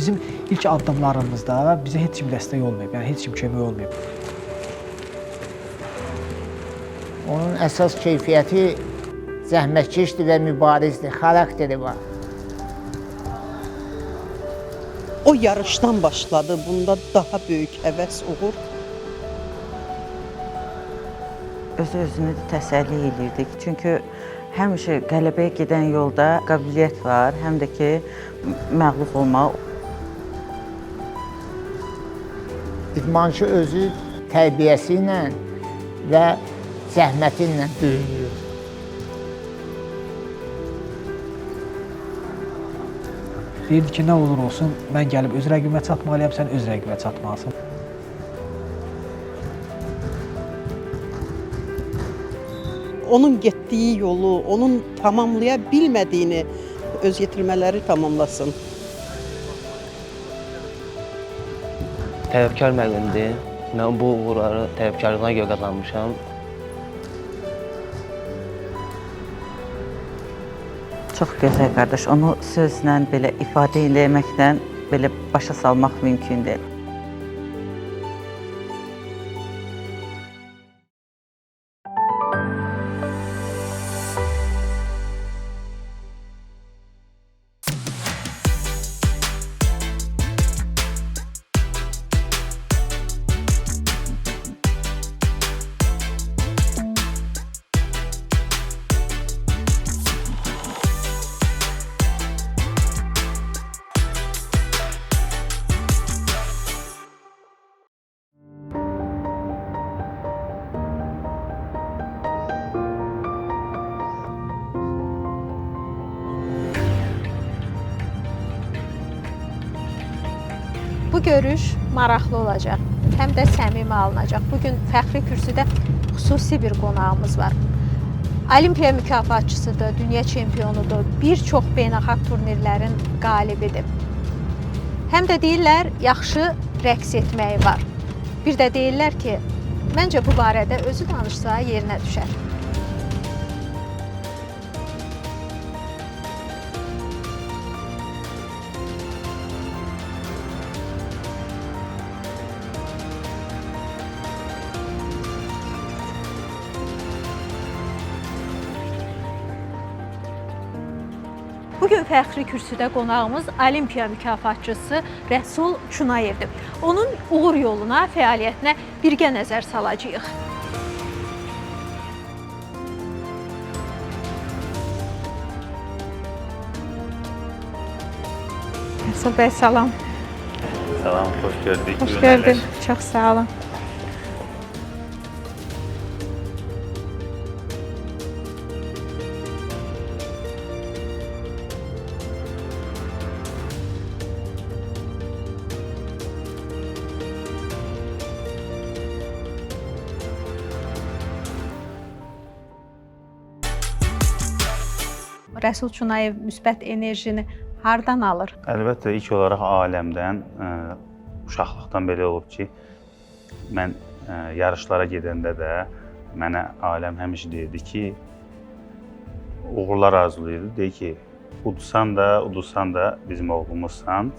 bizim ilk addımlarımızda bizə heç kim dəstək olmayıb, yəni heç kim kömək olmayıb. Onun əsas keyfiyyəti zəhmətkeşdir və mübarizdir, xarakteri var. O yarışdan başladı, bunda daha böyük həvəs, uğur. Özü-özünü təsəlli edirdik. Çünki həmişə qələbəyə gedən yolda qabiliyyət var, həm də ki, məğlub olmaq. İdmançı özü tərbiyəsi ilə və zəhməti ilə böyüyür. Deyirdi ki, nə olur olsun, mən gəlib öz rəqibimə çatmalıyam, sən öz rəqibə çatmalısın. Onun getdiyi yolu, onun tamamlaya bilmədiyini öz yetirmələri tamamlasın. Təvəkkar müəllimdir. Mən bu uğurları təvəkkarlığına görə qazanmışam. Çox gözəl qardaş, onu sözlə belə ifadə eləməklə belə başa salmaq mümkün deyil. Bu görüş maraqlı olacaq, həm də səmimi alınacaq. Bugün fəxri kürsüdə xüsusi bir qonağımız var. Olimpiya mükafatçısıdır, dünya çempionudur, bir çox beynəlxalq turnirlərin qalibidir. Həm də deyirlər, yaxşı rəqs etməyi var. Bir də deyirlər ki, məncə bu barədə özü danışsa yerinə düşər. Bugün fəxri kürsüdə qonağımız Olimpiya mükafatçısı Rəsul Çunayevdir. Onun uğur yoluna, fəaliyyətinə birgə nəzər salacağıq. Rəsul bəy, salam. Salam, xoş gördük. Xoş gördük, çox sağ olun. Rəsul Çunayev müsbət enerjini hardan alır? Əlbəttə, ilk olaraq aləmdən, uşaqlıqdan belə olub ki, mən yarışlara gedəndə də mənə aləm həmişə deyirdi ki, uğurlar arzulayırdı. Deyir ki, udursan da bizim oğlumuzsan.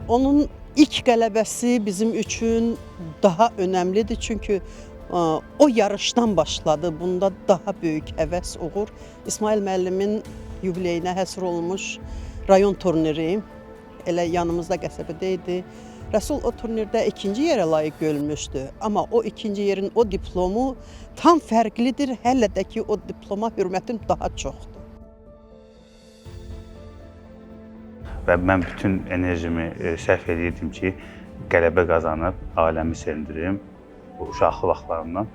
Onun ilk qələbəsi bizim üçün daha önəmlidir. Çünki o yarışdan başladı. Bunda daha böyük həvəs, uğur. İsmail müəllimin yubileyinə həsr olunmuş rayon turniri elə yanımızda qəsəbədə idi. Rəsul o turnirdə ikinci yerə layiq görülmüşdü. Amma o ikinci yerin o diplomu tam fərqlidir. Hələ də ki, o diploma hörmətim daha çoxdur. Və mən bütün enerjimi sərf edirdim ki, qələbə qazanıb aləmi sevindirim. Uşaqlı vaxtlarımdan.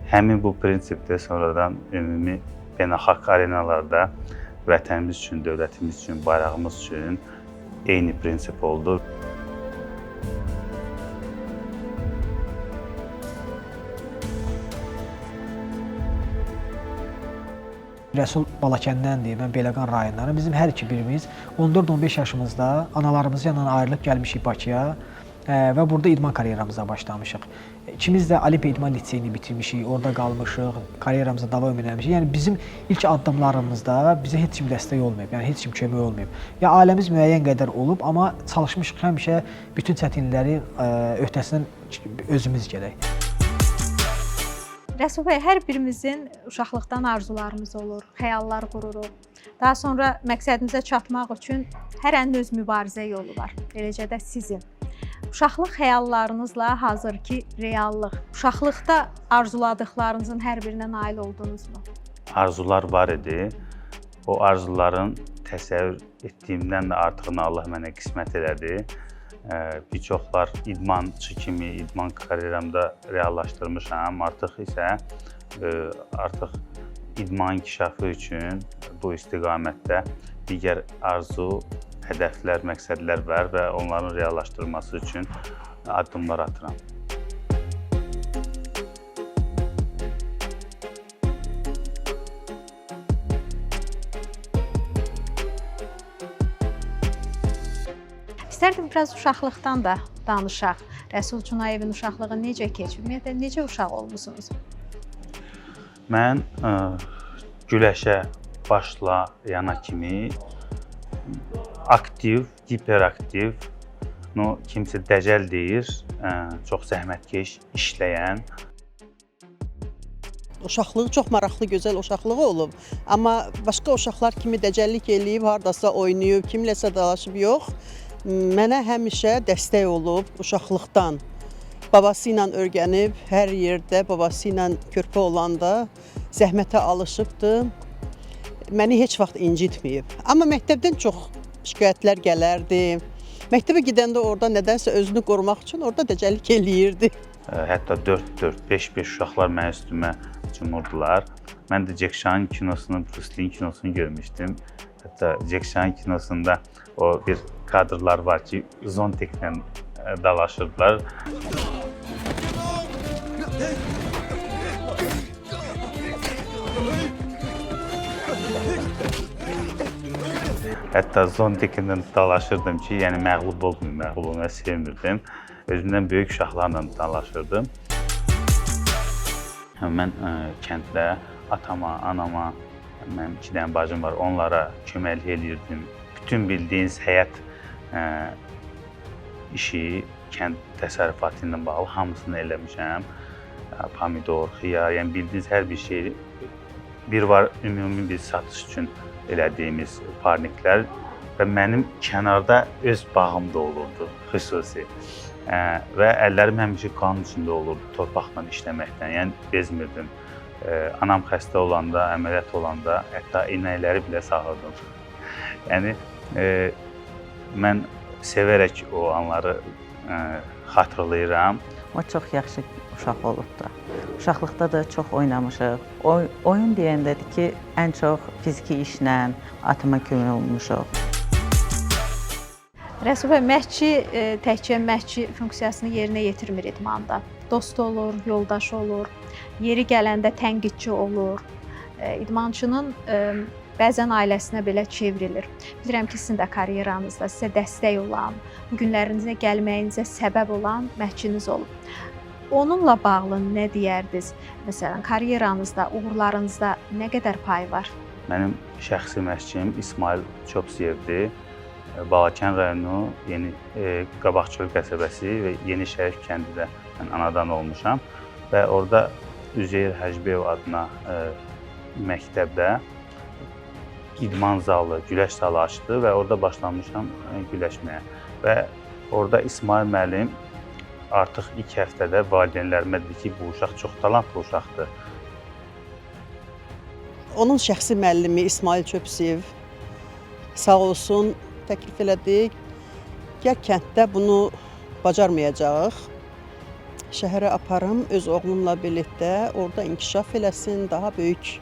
Həmin bu prinsipdə sonradan ümumi beynəlxalq arenalarda vətənimiz üçün, dövlətimiz üçün, bayrağımız üçün eyni prinsip oldu. Rəsul Balakəndəndir, mən Beyləqan rayonları. Bizim hər iki birimiz 14-15 yaşımızda analarımız yanından ayrılıb gəlmişik Bakıya. və burada idman karyeramıza başlamışıq. İkimiz də Olimpiya İdman Liseyini bitirmişik, orada qalmışıq, karyeramıza davam eləmişik. Yəni bizim ilk addımlarımızda bizə heç kim dəstək olmayıb, yəni heç kim kömək olmayıb. Ya ailəmiz müəyyən qədər olub, amma çalışmışıq həmişə bütün çətinlikləri öhdəsindən özümüz gələk. Rəsul bəy, hər birimizin uşaqlıqdan arzularımız olur, xəyallar qururuq. Daha sonra məqsədimizə çatmaq üçün hər ənin öz mübarizə yolu var, eləcə də sizin. Uşaqlıq xəyallarınızla hazırki reallıq, uşaqlıqda arzuladıqlarınızın hər birinə nail oldunuzmu? Arzular var idi. O arzuların təsəvvür etdiyimdən də artığını Allah mənə qismət elədi. Bir çoxlar idmançı kimi idman karyeramda reallaşdırmışam. Artıq isə idman inkişafı üçün bu istiqamətdə digər arzu, hədəflər, məqsədlər var və onların reallaşdırılması üçün addımlar atıram. İstərdim biraz uşaqlıqdan da danışaq. Rəsul Cunayevin uşaqlığı necə keçib? Ümumiyyətlə, necə uşaq olmusunuz? Mən güləşə başlayana kimi aktiv, hiperaktiv, kimsə dəcəl deyir, çox zəhmətkeş, işləyən. Uşaqlığı çox maraqlı, gözəl uşaqlığı olub. Amma başqa uşaqlar kimi dəcəllik eləyib, hardasa oynayıb, kimləsə dalaşıb yox. Mənə həmişə dəstək olub uşaqlıqdan. Babası ilə öyrənib, hər yerdə babası ilə körpə olanda zəhmətə alışıbdı. Məni heç vaxt incitməyib. Amma məktəbdən çox şikayətlər gələrdi. Məktəbə gedəndə orada nədənsə özünü qorumaq üçün orada dəcəllik eləyirdi. Hətta 4-4, 5-5 uşaqlar mənim üstümə cumurdular. Mən də Jack Chan'ın kinosunu, Bruce Lee'nin kinosunu görmüşdüm. Hətta Jack Chan'ın kinosunda o bir kadrlar var ki, zontiklə dalaşırdılar. Hətta zontiklə dalaşırdım ki, yəni məğlub olmayım, məğlub olmayı sevmirdim. Özümdən böyük uşaqlarla dalaşırdım. Mən kənddə atama, anama, mənim 2 dənə bacım var, onlara köməklik eləyirdim. Bütün bildiyiniz həyat işi, kənd təsərrüfatı ilə bağlı hamısını eləmişəm. Pomidor, xiyar, yəni bildiyiniz hər bir şey. Bir var, ümumi bir satış üçün elədiyimiz parniklər və mənim kənarda öz bağım da olurdu, xüsusi. Və əllərim həmişə qanun içində olurdu, torpaqla işləməkdən, yəni bezmirdim. Anam xəstə olanda, əməliyyat olanda, hətta inəkləri belə sağırdım. Yəni, mən sevərək o anları xatırlayıram. O çox yaxşı uşaq olub da. Uşaqlıqda da çox oynamışıq. Oyun deyəndədir ki, ən çox fiziki işlə atama kömək olmuşuq. Rəsul bəy, məşqçi təkcə məşqçi funksiyasını yerinə yetirmir idmanda. Dost olur, yoldaş olur, yeri gələndə tənqidçi olur. İdmançının bəzən ailəsinə belə çevrilir. Bilirəm ki, sizin də karyeranızda sizə dəstək olan, bu günlərinizə gəlməyinizə səbəb olan məşqçiniz olub. Onunla bağlı nə deyərdiniz? Məsələn, karyeranızda, uğurlarınızda nə qədər pay var? Mənim şəxsi məşqçim İsmail Çopsiyevdir. Balakən rayonu Yeni Qabaqçöl qəsəbəsi və Yeni Şərif kəndində mən anadan olmuşam və orada Üzeyir Həcbəyev adına məktəbdə idman zalı, güləş zalı açdı və orada başlamışam güləşməyə. Və orada İsmail müəllim artıq ilk həftədə valideynlərimə dedi ki, bu uşaq çox talantlı uşaqdır. Onun şəxsi müəllimi İsmail Çöpsiyev sağ olsun təklif elədik. Gəl kənddə bunu bacarmayacağıq. Şəhərə aparım, öz oğlumla birlikdə orada inkişaf eləsin, daha böyük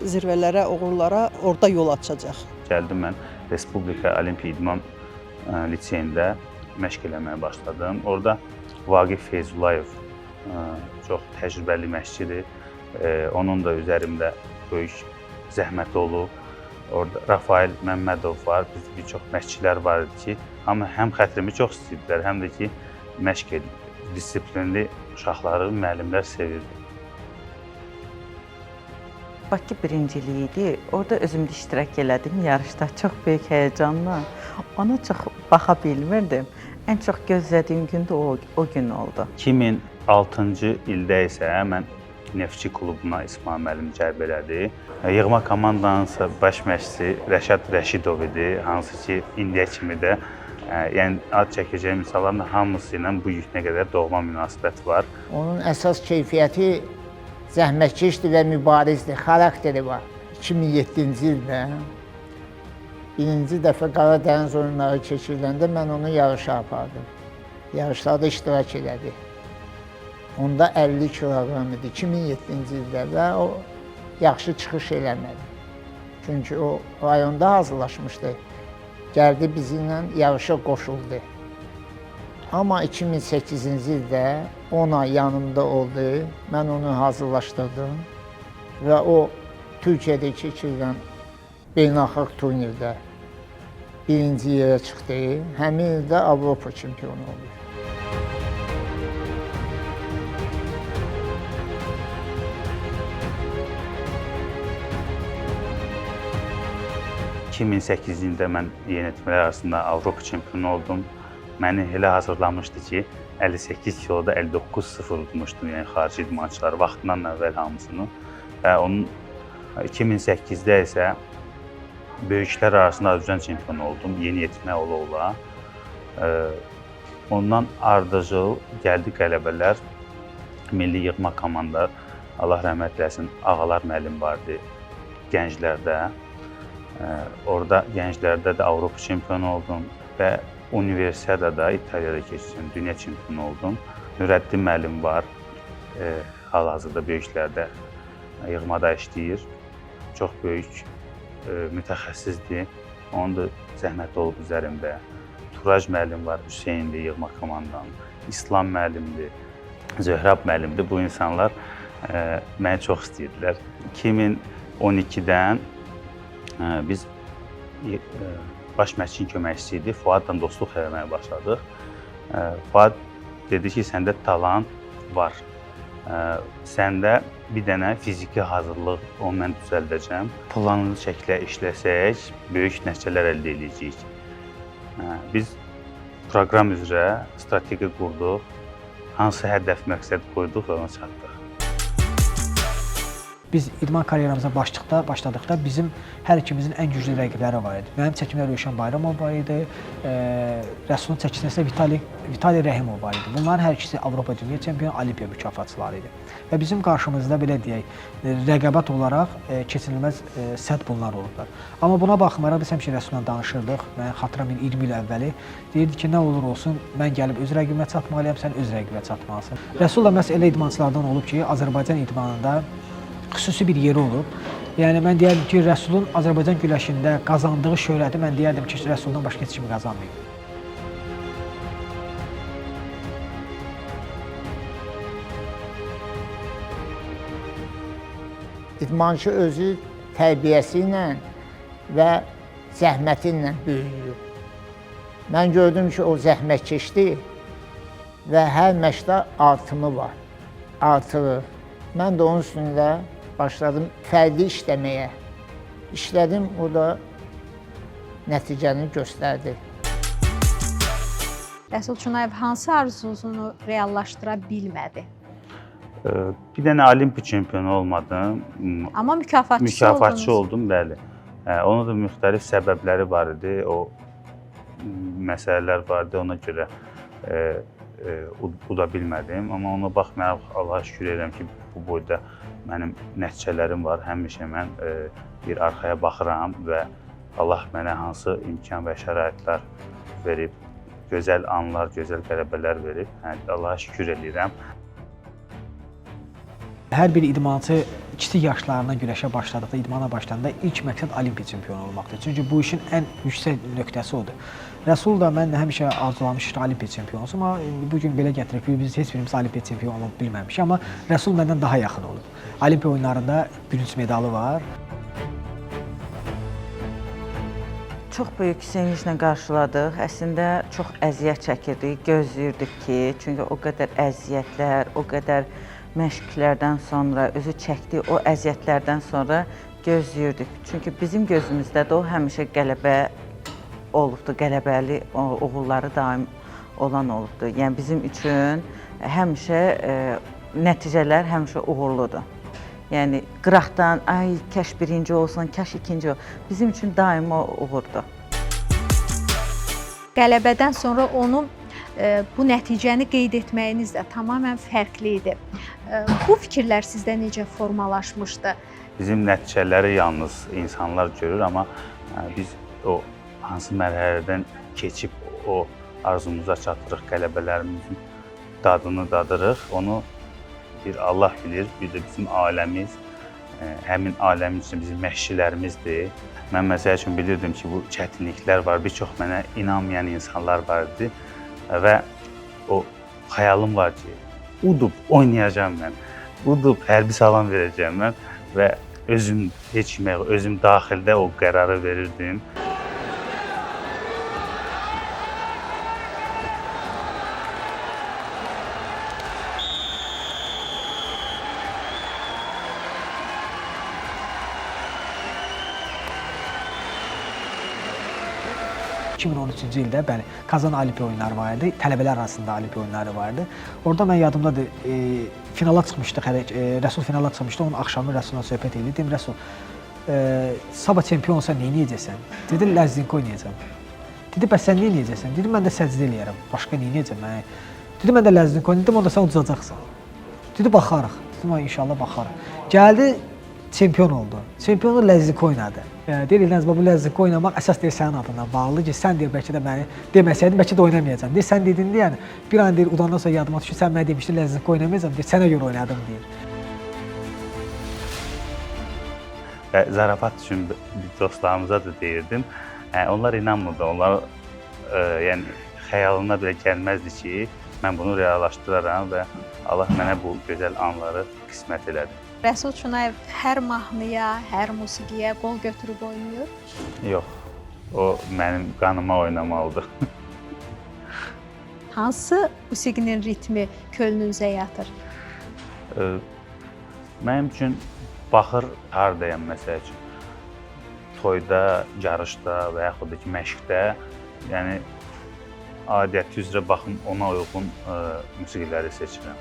zirvələrə, uğurlara orada yol açacaq. Gəldim mən Respublika Olimpiya İdman Liseyində məşq eləməyə başladım. Orada Vaqif Feyzulayev çox təcrübəli məşqçidir. Onun da üzərimdə böyük zəhməti olub. Orada Rafael Məmmədov var, bir çox məşqçilər var idi ki, amma həm xətrimi çox istəyirdilər, həm də ki, məşq edib, disiplinli uşaqları müəllimlər sevirdi. Bakı birinciliyi idi. Orada özüm də iştirak elədim yarışda çox böyük həyəcanla. Ona çox baxa bilmirdim. Ən çox gözlədiyim gün də o gün oldu. 2006-cı ildə isə mən Neftçi klubuna İsmail müəllim cəlb elədi. Yığma komandanın baş məşqçisi Rəşad Rəşidov idi, hansı ki, indiyə kimi də yəni ad çəkəcəyim insanların hamısı ilə bu günə qədər doğma münasibət var. Onun əsas keyfiyyəti zəhmətkeşdir və mübarizdir, xarakteri var. 2007-ci ildə birinci dəfə Qaradəniz oyunları keçiriləndə mən onu yarışa apardım. Yarışlarda iştirak elədi. Onda 50 kilogram idi 2007-ci ildə və o yaxşı çıxış eləmədi. Çünki o rayonda hazırlaşmışdı. Gəldi bizimlə yarışa qoşuldu. Amma 2008-ci ildə 10 ay yanımda oldu. Mən onu hazırlaşdırdım və o Türkiyədə keçirilən beynəlxalq turnirdə birinci yerə çıxdı. Həmin ildə Avropa çempionu oldu. – 2008-ci ildə mən yeniyetmələr arasında Avropa çempionu oldum. Məni elə hazırlamışdı ki, 58 kiloda 59-0 udmuşdum, yəni xarici idmançılar vaxtından əvvəl hamısını. Və onun 2008-də isə böyüklər arasında Azərbaycan çempionu oldum, yeniyetmə ola-ola. Ondan ardıcıl gəldi qələbələr, milli yığma komanda, Allah rəhmət eləsin, Ağalar müəllim vardı gənclərdə. Orada gənclərdə də Avropa çempionu oldum və Universiadada, İtaliyada keçirdim, dünya çempionu oldum. Nurəddin müəllim var, hal-hazırda böyüklərdə yığmada işləyir. Çox böyük mütəxəssisdir, onun da zəhməti olub üzərimdə. Turaj müəllim var, Hüseyndir, yığma komandanın. İslam müəllimdir, Zöhrab müəllimdir. Bu insanlar məni çox istəyirdilər. 2012-dən biz baş məşqçinin köməkçisi idi, Fuadla dostluq eləməyə başladıq. Fuad dedi ki, səndə talant var, səndə bir dənə fiziki hazırlıq, onu mən düzəldəcəm. Planlı şəklə işləsək, böyük nəticələr əldə edəcəyik. Biz proqram üzrə strategiya qurduq, hansı hədəf, məqsəd qoyduq və ona çatdıq. Biz idman karyeramıza başladıqda bizim hər ikimizin ən güclü rəqibləri var idi. Mənim çəkimdə Rövşən Bayramov var idi, Rəsulun çəkisində isə Vitali Rəhimov var idi. Bunların hər ikisi Avropa Dünya Çempionu, Olimpiya mükafatçıları idi. Və bizim qarşımızda belə deyək, rəqabət olaraq keçirilməz sədd bunlar olublar. Amma buna baxmayaraq biz həmişə Rəsulla danışırdıq. Mən xatırlamıyorum 20 il əvvəli deyirdi ki, nə olur olsun, mən gəlib öz rəqibimə çatmalıyam, sən öz rəqibinə çatmalısın. Rəsul da məhz elə idmançılardan olub ki, Azərbaycan idmanında xüsusi bir yeri olub. Yəni mən deyərdim ki, Rəsulun Azərbaycan güləşində qazandığı şöhrəti mən deyərdim ki, Rəsuldan başqa heç kimi qazanmayıb. İdmançı özü tərbiyəsi ilə və zəhməti ilə böyüyür. Mən gördüm ki, o zəhmətkeşdir və hər məşqdə artımı var, artırır. Mən də onun üstündə başladım fərdi işləməyə. İşlədim, o da nəticəni göstərdi. Rəsul Çonayev hansı arzusunu reallaşdıra bilmədi? Bir dənə Olimpiya çempionu olmadım. Amma mükafatçı oldum, bəli. Onun da müxtəlif səbəbləri var idi, o məsələlər vardı, ona görə uda bilmədim. Amma ona baxmayaraq Allaha şükür edirəm ki, bu boyda mənim nəticələrim var. Həmişə mən bir arxaya baxıram və Allah mənə hansı imkan və şəraitlər verib, gözəl anlar, gözəl qələbələr verib. Allaha şükür edirəm. Hər bir idmançı kiçik yaşlarına güləşə başladıqda, idmana başlayanda ilk məqsəd Olimpiya çempionu olmaqdır. Çünki bu işin ən yüksək nöqtəsi odur. Rəsul da mən həmişə arzulamışıq Olimpiya çempionu olsun, amma bugün belə gətirib ki, biz heç birimiz Olimpiya çempionu olub bilməmişik, amma Rəsul məndən daha yaxın olub. Olimpiya oyunlarında bürünc medalı var. çox böyük sevinclə qarşıladıq. Əslində çox əziyyət çəkirdik, gözləyirdik ki, çünki o qədər əziyyətlər, o qədər məşqlərdən sonra, özü çəkdiyi o əziyyətlərdən sonra gözləyirdik. Çünki bizim gözümüzdə də o həmişə qələbə olubdu, qələbəli uğurları daim olan olubdu. Yəni bizim üçün həmişə nəticələr həmişə uğurludur. Yəni qıraqdan, ay kaş birinci olsun, kaş ikinci olsun. Bizim üçün daim o uğurdur. Qələbədən sonra onu bu nəticəni qeyd etməyiniz də tamamilə fərqli idi. Bu fikirlər sizdə necə formalaşmışdı? Bizim nəticələri yalnız insanlar görür, amma biz o hansı mərhələdən keçib o arzumuza çatdırıq, qələbələrimizin dadını dadırıq. Onu bir Allah bilir, bir də bizim ailəmiz, həmin ailəmin üçün bizim məşqçilərimizdir. Mən məsəl üçün bilirdim ki, bu çətinliklər var, bir çox mənə inanmayan insanlar vardı və o xəyalım var ki, udub oynayacağam mən, udub hərbi salam verəcəm mən və özüm heç kimə, özüm daxildə o qərarı verirdim. ...2013-cü ildə, bəli, Kazan Olimpiya oyunları var idi, tələbələr arasında Olimpiya oyunları vardı. Orada mən yadımdadır, finala çıxmışdıq, Rəsul finala çıxmışdı, onun axşamı Rəsulla söhbət edirdim. Dedim, Rəsul, sabah çempion olsa nə edəcəksən? Dedi, Ləzzinko oynayacam. Dedi, bəs sən nə edəcəksən? Dedim, mən də səcdə eləyərəm, başqa nə edəcəm? Dedi, mən də Ləzzinko oynayacam, onda sən udacaqsan. Dedi, baxarıq. Dedim, inşallah baxarıq. Gəldi, çempion oldu. Çempionu Ləzzinko oynadı. Deyir, İlnaz, bu Ləzzinko oynamaq əsas deyir sənin adından bağlıdır ki, sən deyir, bəlkə də məni deməsəydin, bəlkə də oynamayacam. Deyir, sən dedin, yəni, bir an deyir, udandan sonra yadıma düşür, sən mənə demişdin, Ləzzinko oynamayacam, deyir, sənə görə oynadım, deyir. Və zarafat üçün dostlarımıza da deyirdim, onlar inanmırdı, onlar yəni, xəyalına belə gəlməzdi ki, mən bunu reallaşdıraram və Allah mənə bu gözəl anları qismət elədi. Rəsul Çunayev hər mahnıya, hər musiqiyə qol götürüb oynayır? Yox, o mənim qanıma oynamalıdır. Hansı musiqinin ritmi könlünüzə yatır? Mənim üçün baxır hardayam məsəl üçün. Toyda, yarışda və yaxud da ki, məşqdə, yəni adiyyəti üzrə baxım ona uyğun musiqiləri seçirəm.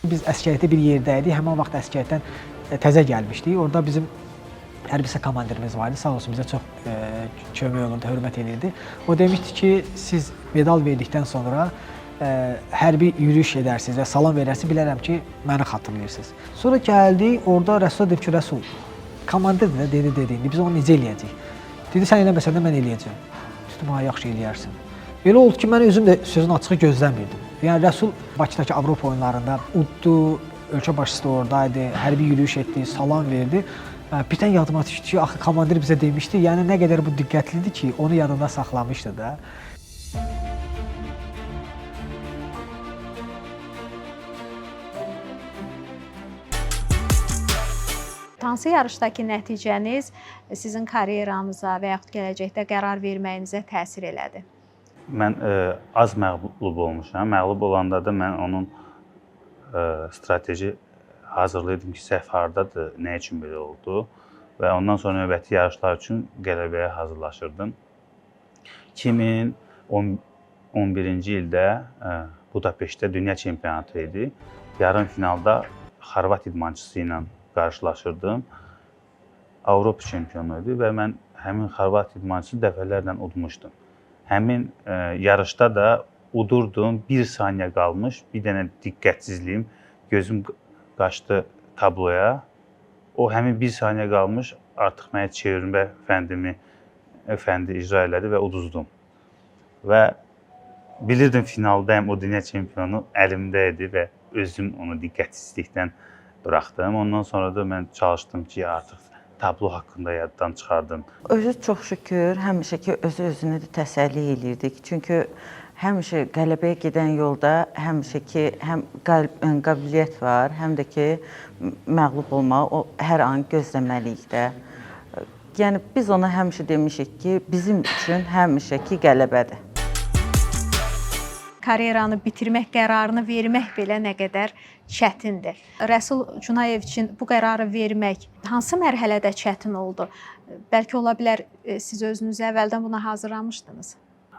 Biz əskəriyyətdə bir yerdəydik, həmin vaxt əskəriyyətdən təzə gəlmişdik. Orada bizim hərbi komandirimiz vardı, sağ olsun bizə çox kömək olurdu, hörmət edirdi. O demişdi ki, siz medal verdikdən sonra hərbi yürüyüş edərsiniz və salam verərsiniz, bilərəm ki, məni xatırlayırsınız. Sonra gəldik, orada Rəsul dedim ki, Rəsul, komandirdir də, dedi, biz onu necə eləyəcəyik? Dedi, sən eləməsən də mən eləyəcəm. Dedim, yaxşı eləyərsin. Elə oldu ki, mən özüm də sözün açığı gözləmirdim. Yəni Rəsul Bakıdakı Avropa oyunlarında uddu, ölkə başçısı da oradaydı, hərbi yürüyüş etdi, salam verdi. Birdən yadıma düşdü ki, axı komandir bizə demişdi, yəni nə qədər bu diqqətlidir ki, onu yadında saxlamışdı da. Hansı yarışdakı nəticəniz sizin karyeranıza və yaxud gələcəkdə qərar verməyinizə təsir elədi? Mən az məğlub olmuşam. Məğlub olanda da mən onun strateji hazırlayırdım ki, səhv hardadır, nə üçün belə oldu və ondan sonra növbəti yarışlar üçün qələbəyə hazırlaşırdım. 2011-ci ildə Budapeştdə dünya çempionatı idi. Yarım finalda Xorvat idmançısı ilə qarşılaşırdım. Avropa çempionu idi və mən həmin Xorvat idmançısını dəfələrlə udmuşdum. Həmin yarışda da udurdum, 1 saniyə qalmış, bir dənə diqqətsizliyim, gözüm qaçdı tabloya. O həmin 1 saniyə qalmış, artıq mənə çevirmə fəndi icra elədi və uduzdum. Və bilirdim finaldayım, o dünya çempionu əlimdə idi və özüm onu diqqətsizlikdən buraxdım. Ondan sonra da mən çalışdım ki, artıq tablo haqqında yaddan çıxardım. Özü çox şükür, həmişə ki özünü də təsəlli eləyirdik. Çünki həmişə qələbəyə gedən yolda həmişə ki həm qabiliyyət var, həm də ki məğlub olmaq o hər an gözləməliyik də. Yəni biz ona həmişə demişik ki, bizim üçün həmişə ki qələbədir. Karyeranı bitirmək qərarını vermək belə nə qədər çətindir. Rəsul Cunayev üçün bu qərarı vermək hansı mərhələdə çətin oldu? Bəlkə ola bilər siz özünüzü əvvəldən buna hazırlamışdınız.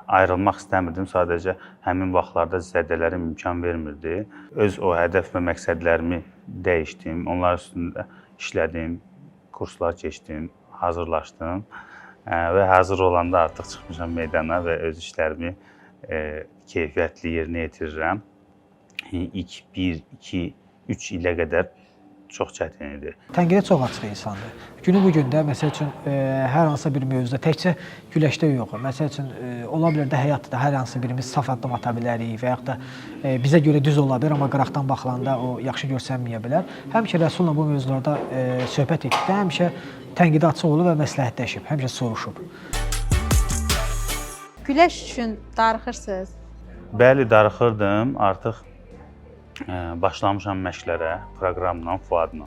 Ayrılmaq istəmirdim, sadəcə həmin vaxtlarda zədələrim imkan vermirdi. Öz o hədəf və məqsədlərimi dəyişdim, onlar üstündə işlədim, kurslar keçdim, hazırlaşdım və hazır olanda artıq çıxmışam meydana və öz işlərimi keyfiyyətli yerinə yetirirəm. İlk 1, 2, 3 ilə qədər çox çətin idi. Tənqidə çox açıq insandır. Günü bu gündə məsəl üçün hər hansı bir mövzuda təkcə güləşdə yox. Məsəl üçün ola bilər də həyatda hər hansı birimiz saf addım ata bilərik və yaxud da bizə görə düz ola bilər, amma qıraqdan baxılanda o yaxşı görsənməyə bilər. Həmişə Rəsulla bu mövzularda söhbət etdikdə həmişə tənqidə açıq olub və məsləhətləşib, həmişə soruşub. Güləş üçün darıxırsınız? Bəli, darıxırdım. Artıq başlamışam məşqlərə, proqramla, Fuadla.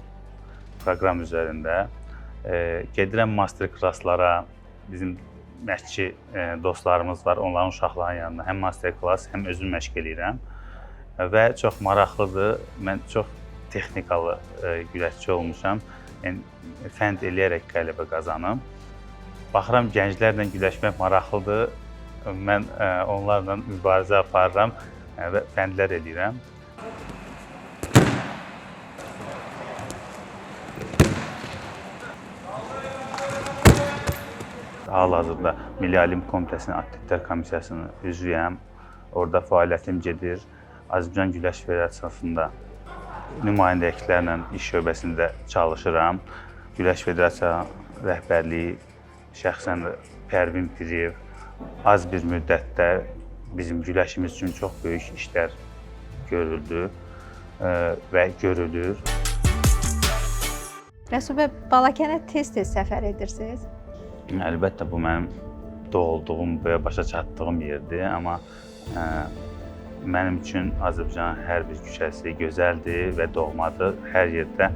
Proqram üzərində. Gedirəm master klasslara, bizim məşqçi dostlarımız var, onların uşaqlarının yanında həm master klass, həm özüm məşq eləyirəm. Və çox maraqlıdır, mən çox texnikalı güləşçi olmuşam. Yəni, fənd eləyərək qələbə qazanım. Baxıram, gənclərlə güləşmək maraqlıdır. Mən onlarla mübarizə aparıram və fəndlər eləyirəm. Hal-hazırda Milli Olimpiya Komitəsinin Atletlər Komissiyasının üzvüyəm. Orada fəaliyyətim gedir. Azərbaycan Güləş Federasiyasında nümayəndəliklərlə iş şöbəsində çalışıram. Güləş Federasiya rəhbərliyi şəxsən Pərvin Piriyev az bir müddətdə bizim güləşimiz üçün çox böyük işlər görüldü və görülür. Rəsul bəy, Balakənə tez-tez səfər edirsiniz? Əlbəttə, bu mənim doğulduğum və başa çatdığım yerdir, amma mənim üçün Azərbaycanın hər bir küçəsi gözəldir və doğmadır. Hər yerdə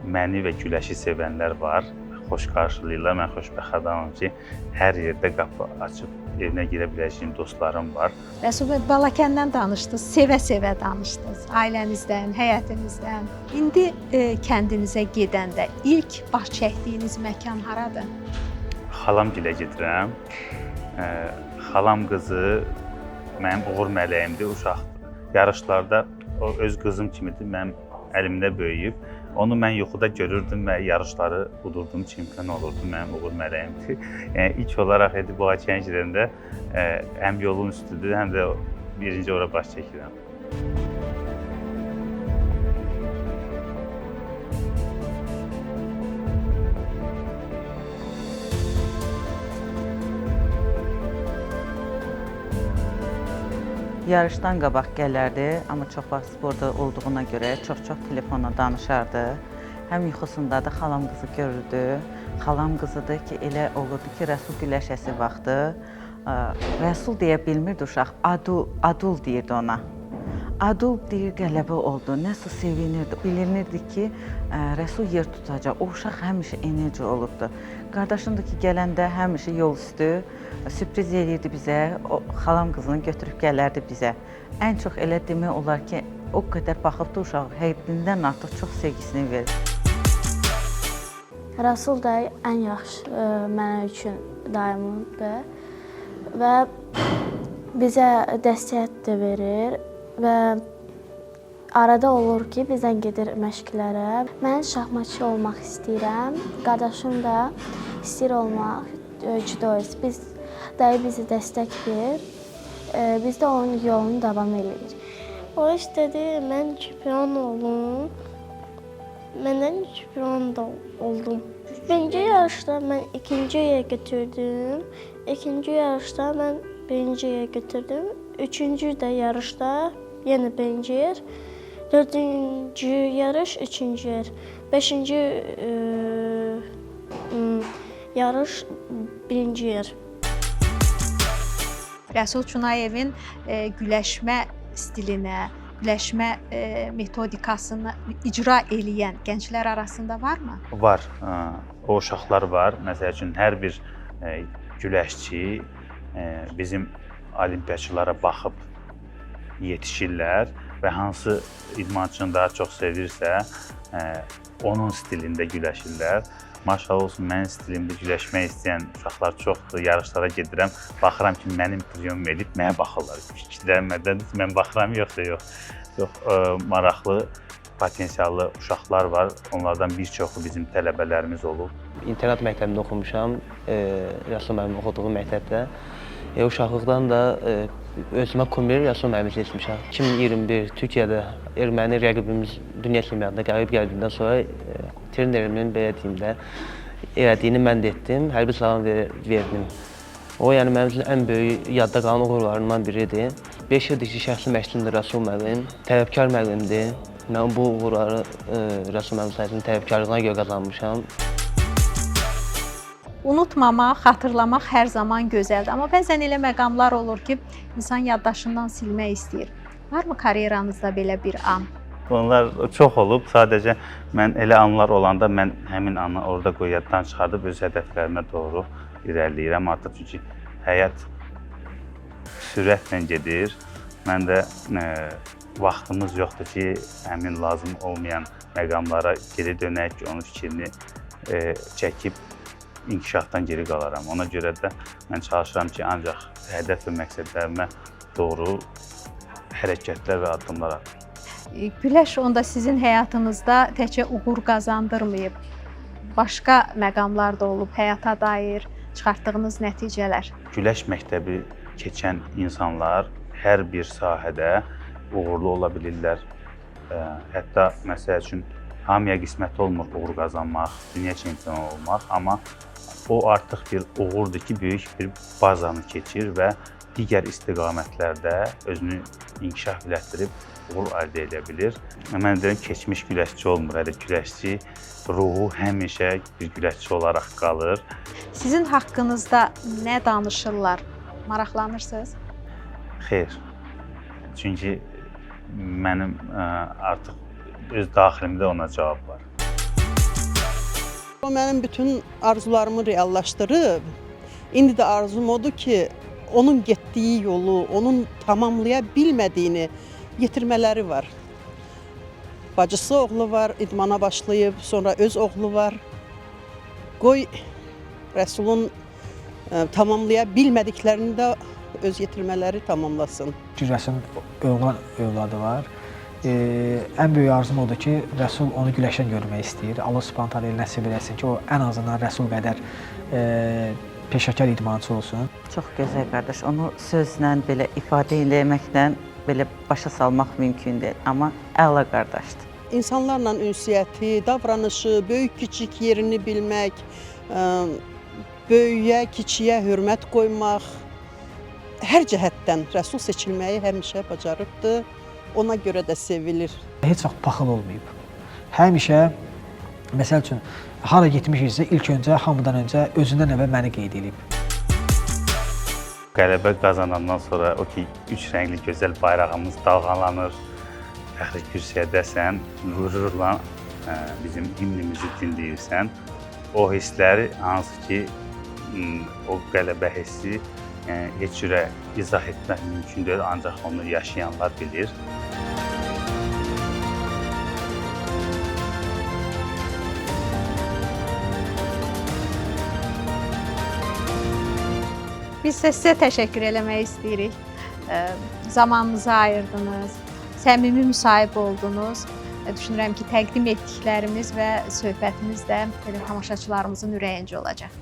məni və güləşi sevənlər var, xoş qarşılayırlar. Mən xoşbəxt adamam ki, hər yerdə qapı açıb evinə girə biləcəyim dostlarım var. Rəsul bəy, Balakəndən danışdınız, sevə-sevə danışdınız, ailənizdən, həyətinizdən. İndi kəndinizə gedəndə ilk baş çəkdiyiniz məkan haradır? Xalam gilə gedirəm. Xalam qızı mənim uğur mələyimdir, uşaqdır. Yarışlarda o öz qızım kimidir, mənim əlimdə böyüyüb. Onu mən yuxuda görürdüm və yarışları udurdum, çempion olurdum, mənim uğur mələyimdir. Yəni, ilk olaraq Balakənə gedəndə həm yolun üstüdür, həm də birinci ora baş çəkirəm. Yarışdan qabaq gələrdi, amma çox vaxt sporda olduğuna görə çox-çox telefonla danışardı. Həm yuxusunda da xalam qızı görürdü. Xalam qızıdır ki, elə olurdu ki, Rəsul güləşəsi vaxtı Rəsul deyə bilmirdi uşaq, Adul deyirdi ona. Adul deyir, qələbə oldu, nəsə sevinirdi. Bilinirdi ki, Rəsul yer tutacaq. O uşaq həmişə enerji olubdu. Qardaşımdır ki, gələndə həmişə yol üstü sürpriz eləyirdi bizə. O xalam qızını götürüb gələrdi bizə. Ən çox elə demək olar ki, o qədər baxıbdı uşaq, həddindən artıq çox sevgisini verir. Rəsul da ən yaxşı mənə üçün daimimdir və bizə dəstək də verir və arada olur ki, bizdən gedir məşqlərə. Mən şahmatçı olmaq istəyirəm, qardaşım da istəyir olmaq judoist. Dayı bizi dəstəkləyir, biz də onun yolunu davam edirik. O istədi, mən çempion olum. Məndən çempion da oldum. Birinci yarışda mən ikinciyə götürdüm. İkinci yarışda mən birinciyə götürdüm. Üçüncü də yarışda yenə birinci yer. 4-cü yarış 3-cü yer. 5-ci yarış 1-ci yer. Rəsul Çunayevin güləşmə stilinə, güləşmə metodikasını icra eləyən gənclər arasında varmı? Var. O uşaqlar var. Məsəl üçün hər bir güləşçi bizim olimpiyaçılara baxıb yetişirlər və hansı idmançını daha çox sevirsə, onun stilində güləşirlər. Maşallah olsun, mənim stilimdə güləşmək istəyən uşaqlar çoxdur. Yarışlara gedirəm, baxıram ki, mənim prizom edib, mənə baxırlar. Fikirlənmədən mən baxıram, yoxsa yox. Çox maraqlı, potensiallı uşaqlar var. Onlardan bir çoxu bizim tələbələrimiz olub. İnternat məktəbində oxumuşam, Rəsul müəllim oxuduğu məktəbdə. Uşaqlıqdan da özümə kumir Rəsul müəllimi seçmişəm. 2021 Türkiyədə erməni rəqibimiz dünya çempionatına qalib gəldiyindən sonra trenerimin belə deyim də elədiyini mən də etdim, hərbi salam verdim. O, yəni mənim üçün ən böyük yadda qalan uğurlarımdan biridir. 5 ildir ki, şəxsi məşqçimdir Rəsul müəllim, tələbkar müəllimdir. Mən bu uğurları Rəsul müəllim sayəsində tələbkarlığına görə qazanmışam. Unutmamaq, xatırlamaq hər zaman gözəldir. Amma bəzən elə məqamlar olur ki, insan yaddaşından silmək istəyir. Varmı karyeranızda belə bir an? Onlar çox olub. Sadəcə mən elə anlar olanda mən həmin anı orada yaddan çıxardıb öz hədəflərimə doğru irəliləyirəm. Artıq çünki həyat sürətlə gedir. Mən də vaxtımız yoxdur ki, həmin lazım olmayan məqamlara geri dönək, onun fikrini çəkib inkişafdan geri qalaram. Ona görə də mən çalışıram ki, ancaq hədəf və məqsədlərimə doğru hərəkətlər və addımlar atım. Güləş onda sizin həyatınızda təkcə uğur qazandırmayıb. Başqa məqamlar da olub, həyata dair çıxartdığınız nəticələr. Güləş məktəbi keçən insanlar hər bir sahədə uğurlu ola bilirlər. Hətta məsəl üçün hamıya qismət olmur uğur qazanmaq, dünya çempionu olmaq, amma o artıq bir uğurdur ki, böyük bir bazanı keçir və digər istiqamətlərdə özünü inkişaf elətdirib uğur əldə edə bilir. Mən deyirəm, keçmiş güləşçi olmur, hələ güləşçi ruhu həmişə bir güləşçi olaraq qalır. Sizin haqqınızda nə danışırlar? Maraqlanırsınız? Xeyr. Çünki mənim artıq öz daxilimdə ona cavab var. O mənim bütün arzularımı reallaşdırıb. İndi də arzum odur ki, onun getdiyi yolu, onun tamamlaya bilmədiyini yetirmələri var. Bacısı oğlu var, idmana başlayıb, sonra öz oğlu var. Qoy Rəsulun tamamlaya bilmədiklərini də öz yetirmələri tamamlasın. Rəsulun oğlan övladı var. Ən böyük arzum odur ki, Rəsul onu güləşən görmək istəyir. Allah Subhanahu taala nəsib eləsin ki, o ən azından Rəsul qədər peşəkar idmançı olsun. Çox gözəl qardaş, onu sözlə belə ifadə eləməklə belə başa salmaq mümkün deyil, amma əla qardaşdır. İnsanlarla ünsiyyəti, davranışı, böyük-kiçik yerini bilmək, böyüyə, kiçiyə hörmət qoymaq, hər cəhətdən Rəsul seçilməyi həmişə bacarıbdır. Ona görə də sevilir. Heç vaxt paxıl olmayıb. Həmişə, məsəl üçün, hara getmişiksə ilk öncə, hamıdan öncə özündən əvvəl məni qeyd edib. Qələbə qazanandan sonra o ki, 3 rəngli gözəl bayrağımız dalğalanır. Fəxri kürsüyədəsən, qürurla bizim himnimizi dinləyirsən. O hissləri hansı ki, o qələbə hissi heç cürə izah etmək mümkün deyil, ancaq onu yaşayanlar bilir. Biz də sizə təşəkkür eləmək istəyirik. Zamanınızı ayırdınız, səmimi müsahib oldunuz. Düşünürəm ki, təqdim etdiklərimiz və söhbətimiz də tamaşaçılarımızın ürəyincə olacaq.